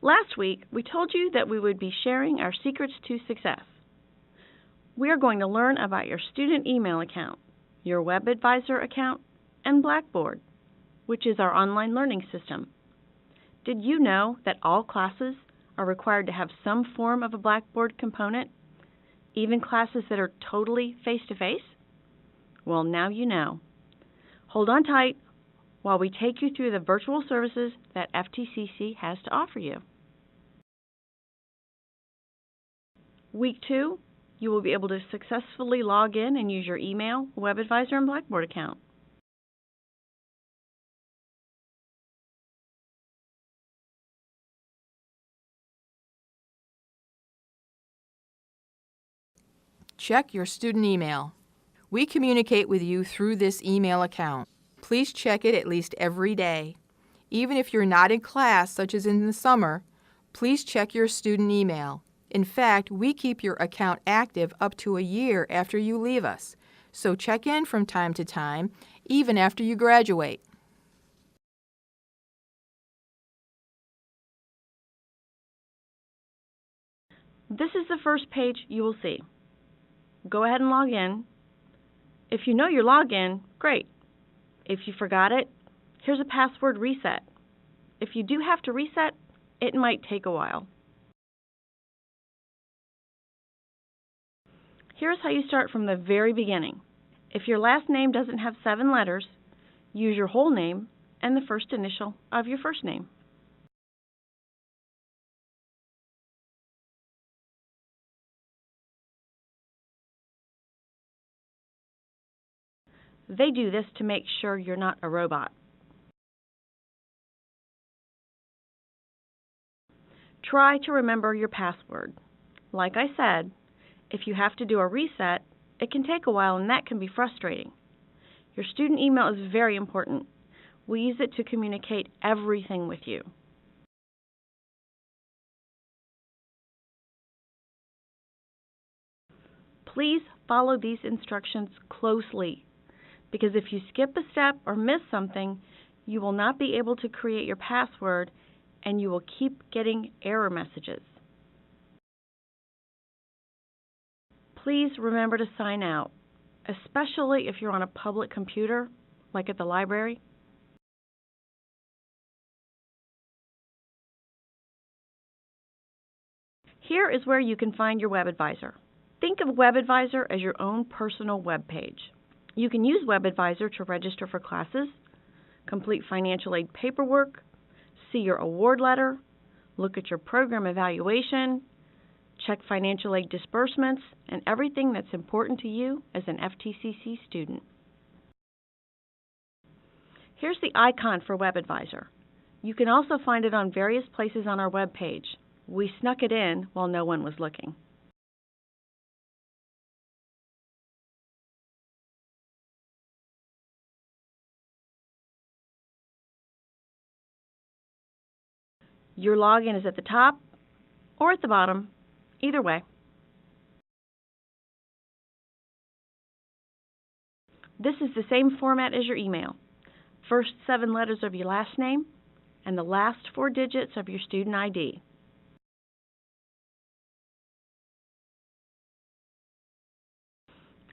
Last week, we told you that we would be sharing our secrets to success. We are going to learn about your student email account, your WebAdvisor account, and Blackboard, which is our online learning system. Did you know that all classes are required to have some form of a Blackboard component, even classes that are totally face-to-face? Well, now you know. Hold on tight while we take you through the virtual services that FTCC has to offer you. Week 2, you will be able to successfully log in and use your email, WebAdvisor, and Blackboard account. Check your student email. We communicate with you through this email account. Please check it at least every day. Even if you're not in class, such as in the summer, please check your student email. In fact, we keep your account active up to a year after you leave us, so check in from time to time, even after you graduate. This is the first page you will see. Go ahead and log in. If you know your login, great. If you forgot it, here's a password reset. If you do have to reset, it might take a while. Here's how you start from the very beginning. If your last name doesn't have 7 letters, use your whole name and the first initial of your first name. They do this to make sure you're not a robot. Try to remember your password. Like I said, if you have to do a reset, it can take a while and that can be frustrating. Your student email is very important. We use it to communicate everything with you. Please follow these instructions closely, because if you skip a step or miss something, you will not be able to create your password and you will keep getting error messages. Please remember to sign out, especially if you're on a public computer, like at the library. Here is where you can find your WebAdvisor. Think of WebAdvisor as your own personal web page. You can use WebAdvisor to register for classes, complete financial aid paperwork, see your award letter, look at your program evaluation, check financial aid disbursements, and everything that's important to you as an FTCC student. Here's the icon for WebAdvisor. You can also find it on various places on our web page. We snuck it in while no one was looking. Your login is at the top or at the bottom, either way. This is the same format as your email. First 7 letters of your last name and the last 4 digits of your student ID.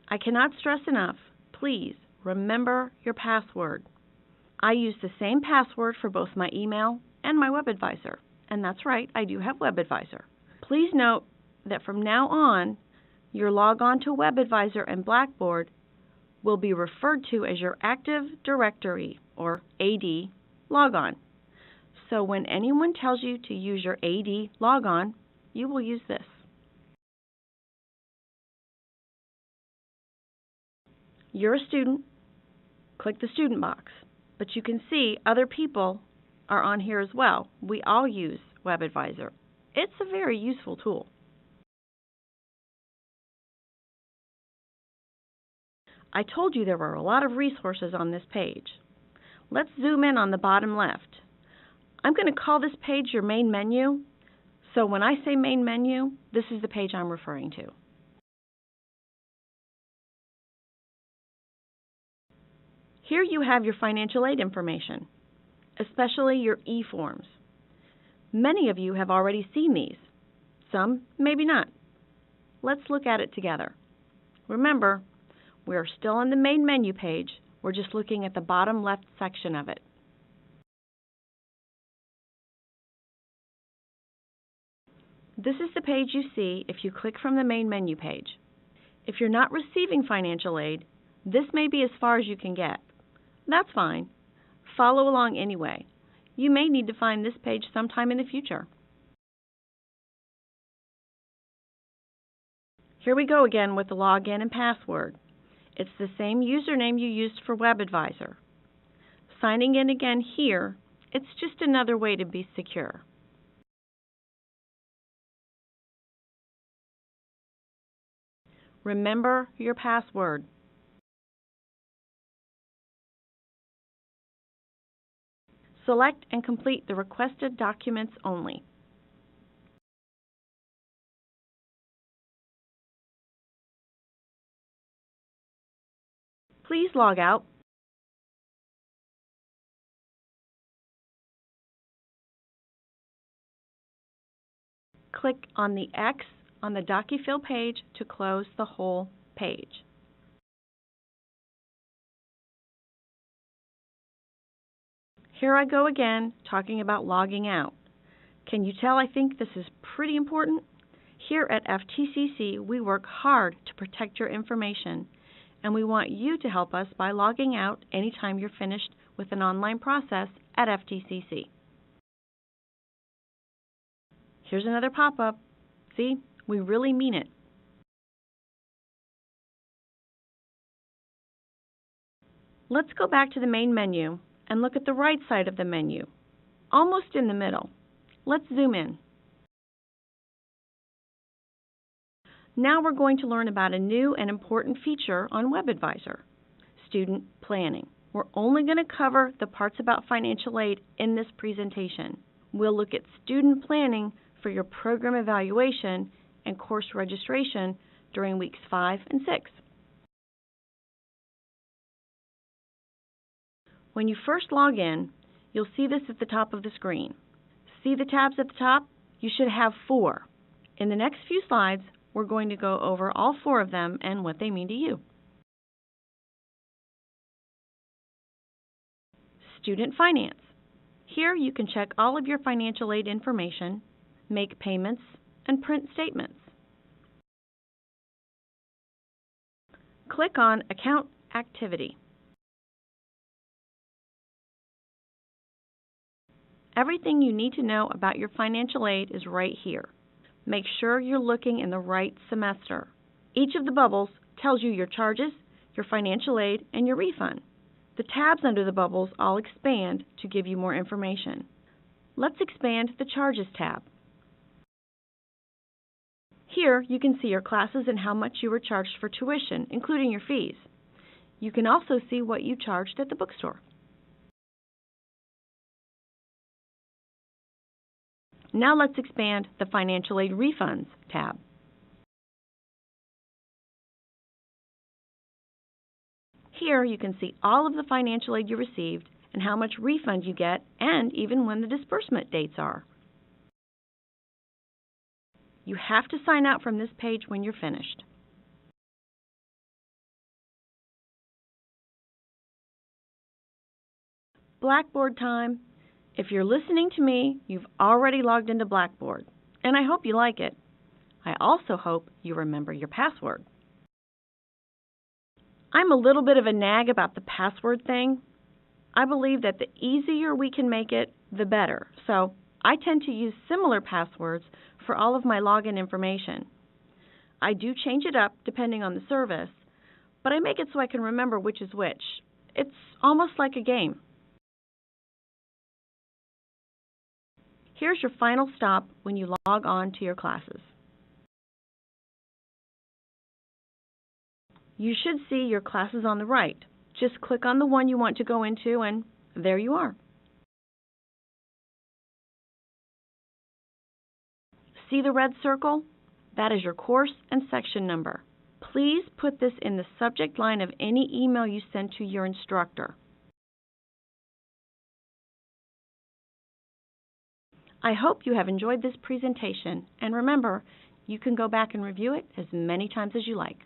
I cannot stress enough, please remember your password. I use the same password for both my email and my WebAdvisor. And that's right, I do have WebAdvisor. Please note that from now on, your logon to WebAdvisor and Blackboard will be referred to as your Active Directory, or AD, logon. So when anyone tells you to use your AD logon, you will use this. You're a student, click the student box, but you can see other people are on here as well. We all use WebAdvisor. It's a very useful tool. I told you there were a lot of resources on this page. Let's zoom in on the bottom left. I'm going to call this page your main menu, so when I say main menu, this is the page I'm referring to. Here you have your financial aid information, especially your e-forms. Many of you have already seen these. Some, maybe not. Let's look at it together. Remember, we're still on the main menu page. We're just looking at the bottom left section of it. This is the page you see if you click from the main menu page. If you're not receiving financial aid, this may be as far as you can get. That's fine. Follow along anyway. You may need to find this page sometime in the future. Here we go again with the login and password. It's the same username you used for WebAdvisor. Signing in again here, it's just another way to be secure. Remember your password. Select and complete the requested documents only. Please log out. Click on the X on the DocuFill page to close the whole page. Here I go again, talking about logging out. Can you tell I think this is pretty important? Here at FTCC, we work hard to protect your information, and we want you to help us by logging out anytime you're finished with an online process at FTCC. Here's another pop-up. See, we really mean it. Let's go back to the main menu and look at the right side of the menu, almost in the middle. Let's zoom in. Now we're going to learn about a new and important feature on WebAdvisor, student planning. We're only going to cover the parts about financial aid in this presentation. We'll look at student planning for your program evaluation and course registration during weeks 5 and 6. When you first log in, you'll see this at the top of the screen. See the tabs at the top? You should have 4. In the next few slides, we're going to go over all 4 of them and what they mean to you. Student finance. Here you can check all of your financial aid information, make payments, and print statements. Click on Account Activity. Everything you need to know about your financial aid is right here. Make sure you're looking in the right semester. Each of the bubbles tells you your charges, your financial aid, and your refund. The tabs under the bubbles all expand to give you more information. Let's expand the Charges tab. Here you can see your classes and how much you were charged for tuition, including your fees. You can also see what you charged at the bookstore. Now let's expand the Financial Aid Refunds tab. Here you can see all of the financial aid you received and how much refund you get and even when the disbursement dates are. You have to sign out from this page when you're finished. Blackboard time. If you're listening to me, you've already logged into Blackboard, and I hope you like it. I also hope you remember your password. I'm a little bit of a nag about the password thing. I believe that the easier we can make it, the better. So I tend to use similar passwords for all of my login information. I do change it up depending on the service, but I make it so I can remember which is which. It's almost like a game. Here's your final stop when you log on to your classes. You should see your classes on the right. Just click on the one you want to go into and there you are. See the red circle? That is your course and section number. Please put this in the subject line of any email you send to your instructor. I hope you have enjoyed this presentation, and remember, you can go back and review it as many times as you like.